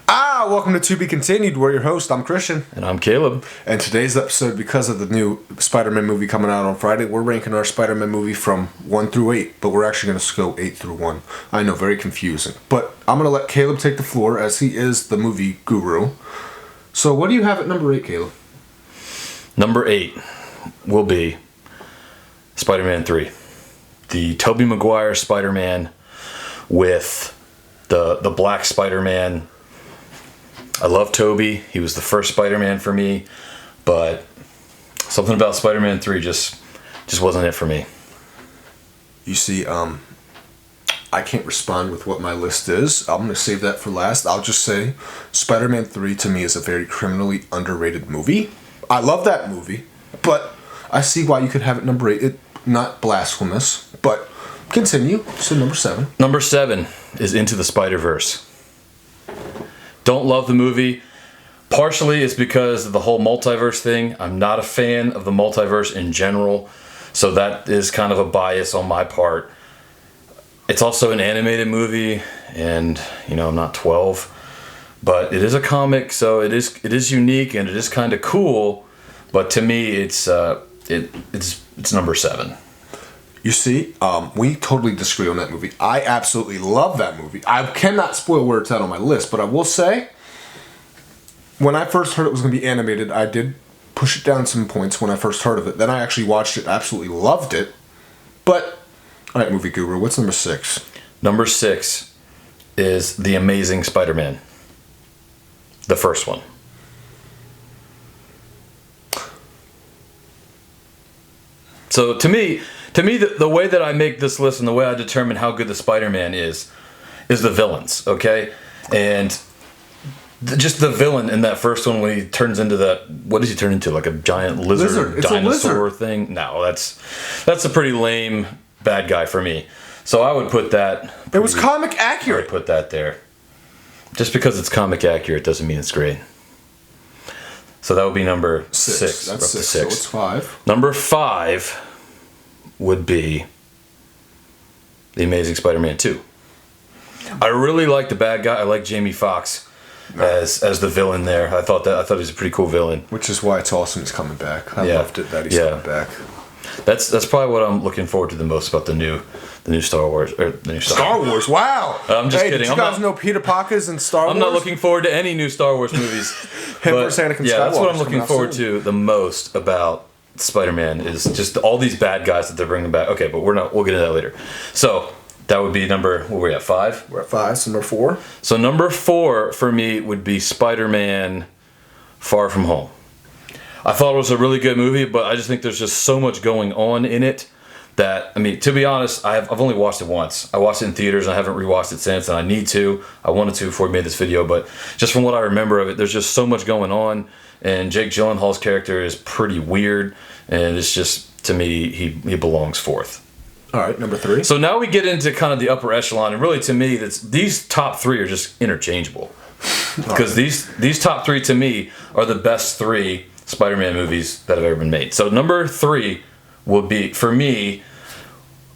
Welcome to Be Continued. We're your host. I'm Christian. And I'm Caleb. And today's episode, because of the new Spider-Man movie coming out on Friday, we're ranking our Spider-Man movie from 1 through 8, but we're actually going to go 8 through 1. I know, very confusing. But I'm going to let Caleb take the floor, as he is the movie guru. So what do you have at number 8, Caleb? Number 8 will be Spider-Man 3. The Tobey Maguire Spider-Man with the black Spider-Man. I love Tobey. He was the first Spider-Man for me, but something about Spider-Man 3 just wasn't it for me. You see, I can't respond with what my list is. I'm going to save that for last. I'll just say Spider-Man 3 to me is a very criminally underrated movie. I love that movie, but I see why you could have it number 8. It not blasphemous, but continue. So number 7. Number 7 is Into the Spider-Verse. Don't love the movie. Partially it's because of the whole multiverse thing. I'm not a fan of the multiverse in general, so that is kind of a bias on my part. It's also an animated movie, and I'm not 12, but it is a comic, so it is unique and it is kind of cool. But to me, it's number 7. You see, we totally disagree on that movie. I absolutely love that movie. I cannot spoil where it's at on my list, but I will say, when I first heard it was going to be animated, I did push it down some points when I first heard of it. Then I actually watched it, absolutely loved it. But, alright, movie guru, what's number 6? Number 6 is The Amazing Spider-Man. The first one. So to me, the way that I make this list and the way I determine how good the Spider-Man is the villains, okay? And just the villain in that first one when he turns into that, what does he turn into? Like a giant lizard dinosaur thing? No, that's a pretty lame bad guy for me. So I would put that. It was comic accurate. I would put that there. Just because it's comic accurate doesn't mean it's great. So that would be number 6. That's 6. So it's 5. Number 5 would be The Amazing Spider-Man 2. I really like the bad guy. I like Jamie Foxx as the villain there. I thought he was a pretty cool villain. Which is why it's awesome he's coming back. I loved it that he's coming back. That's probably what I'm looking forward to the most about the new Star Wars. Star Wars, wow! I'm just kidding. Did you guys know Peter Parker's in Star Wars? I'm not looking forward to any new Star Wars movies. Versus Anakin Skywalker. That's what I'm looking forward to the most about Spider-Man is just all these bad guys that they're bringing back. Okay, but we'll get into that later. So that would be what were we at, 5? We're at 5, so number 4. So number 4 for me would be Spider-Man Far From Home. I thought it was a really good movie, but I just think there's just so much going on in it that, to be honest, I've only watched it once. I watched it in theaters, and I haven't rewatched it since, and I need to. I wanted to before we made this video, but just from what I remember of it, there's just so much going on, and Jake Gyllenhaal's character is pretty weird, and it's just, to me, he belongs 4th. All right, number 3. So now we get into kind of the upper echelon, and really, to me, these top 3 are just interchangeable. Because these top 3, to me, are the best 3 Spider-Man movies that have ever been made. So number 3 would be, for me,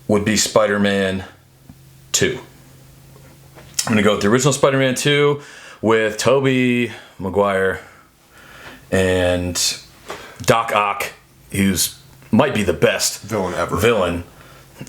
Spider-Man 2. I'm going to go with the original Spider-Man 2 with Tobey Maguire and Doc Ock, who's might be the best villain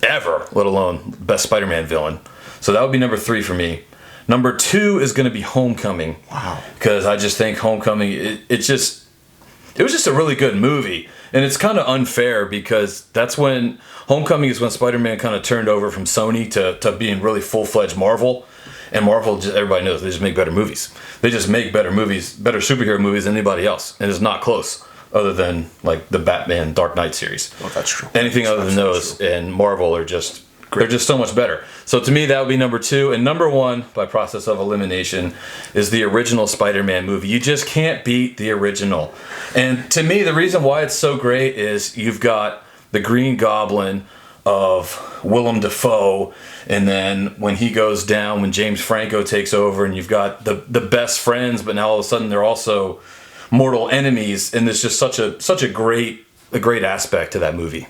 ever, let alone best Spider-Man villain. So that would be number 3 for me. Number 2 is going to be Homecoming. Wow. Because I just think Homecoming, it was just a really good movie. And it's kind of unfair because Homecoming is when Spider-Man kind of turned over from Sony to being really full-fledged Marvel. And Marvel, everybody knows, they just make better movies. They just make better movies, better superhero movies than anybody else. And it's not close, other than like the Batman Dark Knight series. Well, that's true. Anything other than those and Marvel are just great. They're just so much better. So to me, that would be number 2. And number 1, by process of elimination, is the original Spider-Man movie. You just can't beat the original. And to me, the reason why it's so great is you've got the Green Goblin of Willem Dafoe, and then when he goes down, when James Franco takes over, and you've got the best friends, but now all of a sudden they're also mortal enemies, and there's just such a great aspect to that movie.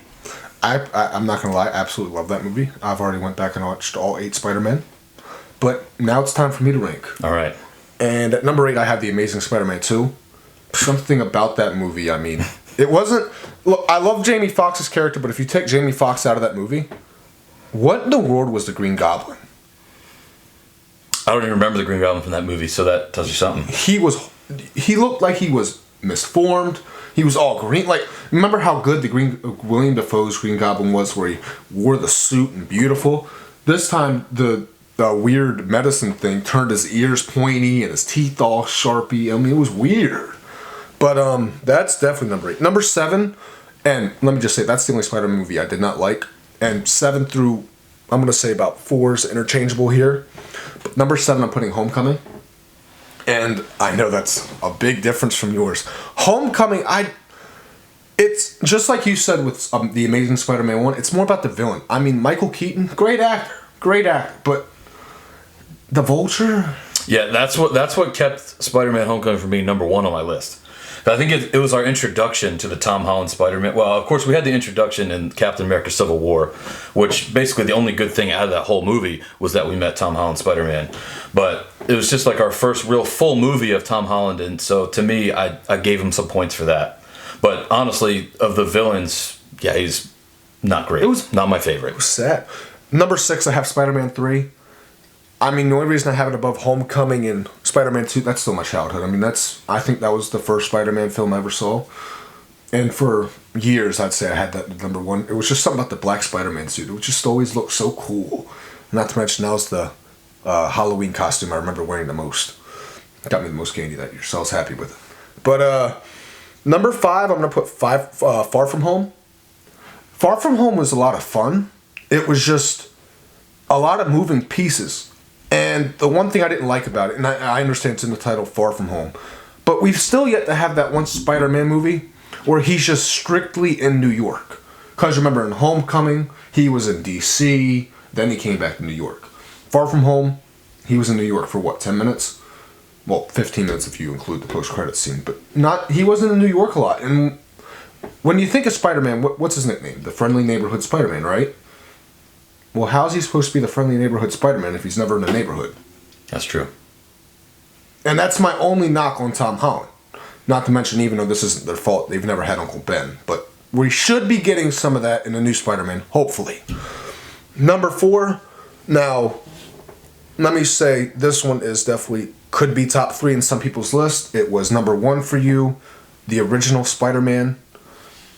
I'm not gonna lie, I absolutely love that movie. I've already went back and watched all 8 Spider-Men, but now it's time for me to rank. All right. And at number 8, I have The Amazing Spider-Man 2. Something about that movie, I mean, it wasn't... Look, I love Jamie Foxx's character, but if you take Jamie Foxx out of that movie, what in the world was the Green Goblin? I don't even remember the Green Goblin from that movie, so that tells you something. He looked like he was misformed. He was all green. Like, remember how good the William Dafoe's Green Goblin was, where he wore the suit and beautiful? This time, the weird medicine thing turned his ears pointy and his teeth all sharpy. I mean, it was weird. But that's definitely number 8. Number 7, and let me just say, that's the only Spider-Man movie I did not like. And 7 through, I'm going to say about 4 is interchangeable here. But number 7, I'm putting Homecoming. And I know that's a big difference from yours. Homecoming, it's just like you said with The Amazing Spider-Man 1, it's more about the villain. I mean, Michael Keaton, great actor, but the Vulture? Yeah, that's what kept Spider-Man Homecoming from being number 1 on my list. I think it was our introduction to the Tom Holland Spider-Man. Well, of course, we had the introduction in Captain America Civil War, which basically the only good thing out of that whole movie was that we met Tom Holland Spider-Man. But it was just like our first real full movie of Tom Holland, and so to me, I gave him some points for that. But honestly, of the villains, yeah, he's not great. It was not my favorite. It was sad. Number 6, I have Spider-Man 3. I mean, the only reason I have it above Homecoming and Spider-Man 2, that's still my childhood. I mean, I think that was the first Spider-Man film I ever saw. And for years, I'd say I had that number 1. It was just something about the black Spider-Man suit. It just always looked so cool. Not to mention, that was the Halloween costume I remember wearing the most. It got me the most candy that year, so I was happy with it. But number 5, I'm going to put Far From Home. Far From Home was a lot of fun. It was just a lot of moving pieces. And the one thing I didn't like about it, and I understand it's in the title, Far From Home, but we've still yet to have that one Spider-Man movie where he's just strictly in New York. Because remember, in Homecoming, he was in D.C., then he came back to New York. Far From Home, he was in New York for what, 10 minutes? Well, 15 minutes if you include the post-credits scene, but he wasn't in New York a lot. And when you think of Spider-Man, what's his nickname? The Friendly Neighborhood Spider-Man, right? Well, how's he supposed to be the friendly neighborhood Spider-Man if he's never in a neighborhood? That's true. And that's my only knock on Tom Holland. Not to mention, even though this isn't their fault, they've never had Uncle Ben. But we should be getting some of that in the new Spider-Man, hopefully. Number 4, now, let me say, this one is definitely, could be top 3 in some people's list. It was number 1 for you, the original Spider-Man.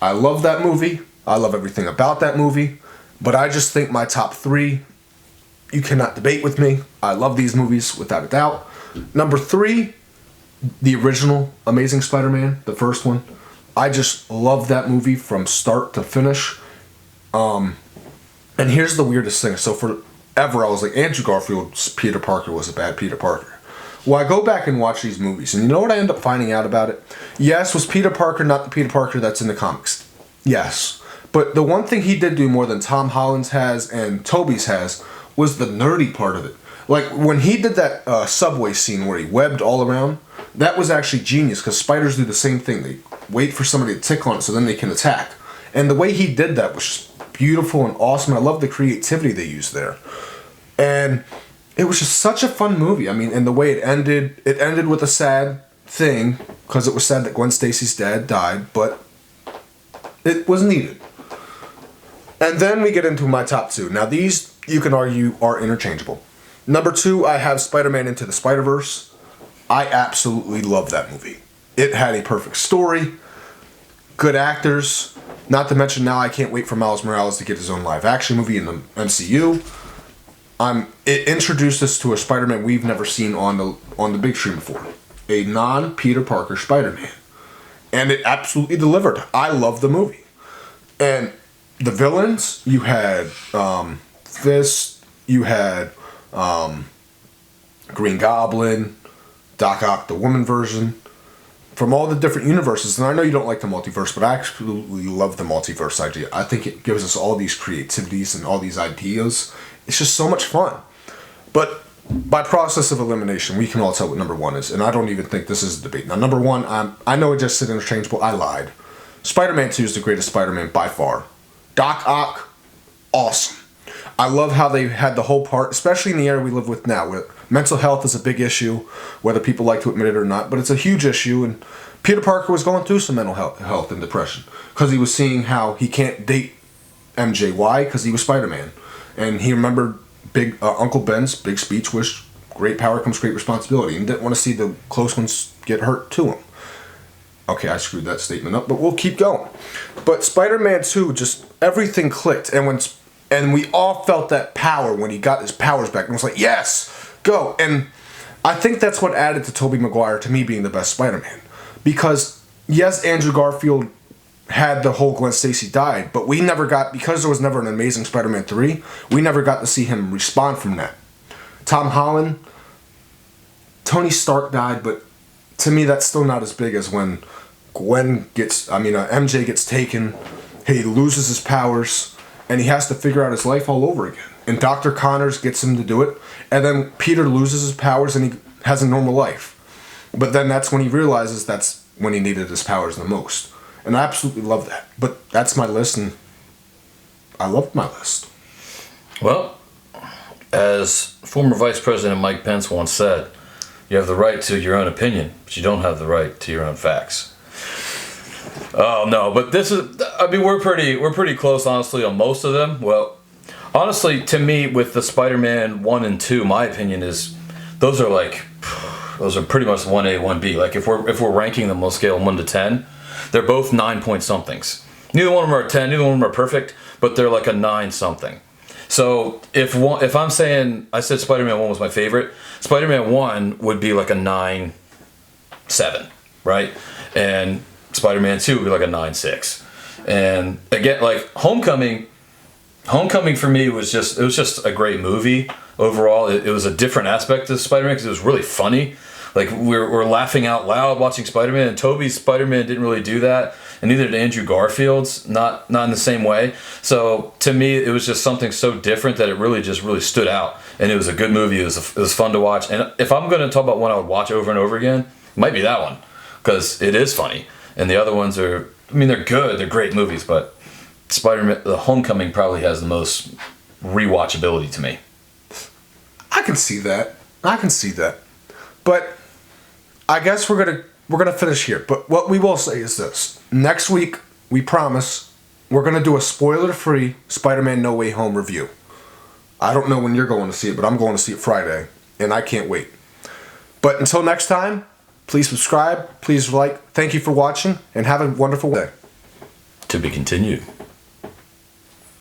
I love that movie. I love everything about that movie. But I just think my top 3, you cannot debate with me. I love these movies without a doubt. Number 3, the original Amazing Spider-Man, the first one. I just love that movie from start to finish. And here's the weirdest thing. So forever I was like, Andrew Garfield's Peter Parker was a bad Peter Parker. Well, I go back and watch these movies, and you know what I end up finding out about it? Yes, was Peter Parker not the Peter Parker that's in the comics? Yes. But the one thing he did do more than Tom Holland's has and Tobey's has was the nerdy part of it. Like, when he did that subway scene where he webbed all around, that was actually genius, because spiders do the same thing. They wait for somebody to tick on it so then they can attack. And the way he did that was just beautiful and awesome. I love the creativity they used there. And it was just such a fun movie. I mean, and the way it ended with a sad thing, because it was sad that Gwen Stacy's dad died, but it was needed. And then we get into my top 2. Now these, you can argue, are interchangeable. Number 2, I have Spider-Man Into the Spider-Verse. I absolutely love that movie. It had a perfect story, good actors, not to mention now I can't wait for Miles Morales to get his own live action movie in the MCU. It introduced us to a Spider-Man we've never seen on the big screen before. A non-Peter Parker Spider-Man. And it absolutely delivered. I love the movie. And the villains, you had Fist, you had Green Goblin, Doc Ock, the woman version, from all the different universes. And I know you don't like the multiverse, but I absolutely love the multiverse idea. I think it gives us all these creativities and all these ideas. It's just so much fun. But by process of elimination, we can all tell what number 1 is. And I don't even think this is a debate. Now, number 1, I know it just said interchangeable. I lied. Spider-Man 2 is the greatest Spider-Man by far. Doc Ock, awesome. I love how they had the whole part, especially in the era we live with now, Mental health is a big issue, whether people like to admit it or not, but it's a huge issue. And Peter Parker was going through some mental health and depression because he was seeing how he can't date MJ. Why? Because he was Spider-Man. And he remembered big Uncle Ben's big speech, which great power comes great responsibility, and didn't want to see the close ones get hurt to him. Okay, I screwed that statement up, but we'll keep going. But Spider-Man 2, just everything clicked, and we all felt that power when he got his powers back, and was like, yes, go. And I think that's what added to Tobey Maguire to me being the best Spider-Man. Because, yes, Andrew Garfield had the whole Gwen Stacy died, but we never got, because there was never an Amazing Spider-Man 3, we never got to see him respond from that. Tom Holland, Tony Stark died, but to me that's still not as big as when MJ gets taken, he loses his powers, and he has to figure out his life all over again. And Dr. Connors gets him to do it, and then Peter loses his powers and he has a normal life. But then that's when he realizes that's when he needed his powers the most. And I absolutely love that. But that's my list, and I love my list. Well, as former Vice President Mike Pence once said, you have the right to your own opinion, but you don't have the right to your own facts. Oh no, but this is, I mean, we're pretty close, honestly, on most of them. Well, honestly, to me, with the Spider-Man 1 and 2, my opinion is those are pretty much 1A, 1B. Like if we're ranking them on a scale of 1 to 10, they're both 9 point somethings. Neither one of them are 10, neither one of them are perfect, but they're like a 9 something. So if I'm saying, I said Spider-Man 1 was my favorite, Spider-Man 1 would be like a 9.7, right? And Spider-Man 2 would be like a 9.6. And again, like Homecoming for me was just a great movie overall. It was a different aspect of Spider-Man because it was really funny. Like we're laughing out loud watching Spider-Man, and Tobey's Spider-Man didn't really do that, and neither did Andrew Garfield's, not in the same way. So to me, it was just something so different that it really stood out, and it was a good movie. It was fun to watch, and if I'm going to talk about one I would watch over and over again, it might be that one because it is funny, and the other ones are, I mean, they're good, they're great movies, but Spider-Man, the Homecoming probably has the most rewatchability to me. I can see that. But I guess we're gonna finish here. But what we will say is this: next week, we promise we're gonna do a spoiler-free Spider-Man No Way Home review. I don't know when you're going to see it, but I'm going to see it Friday, and I can't wait. But until next time, please subscribe, please like. Thank you for watching, and have a wonderful day. To be continued.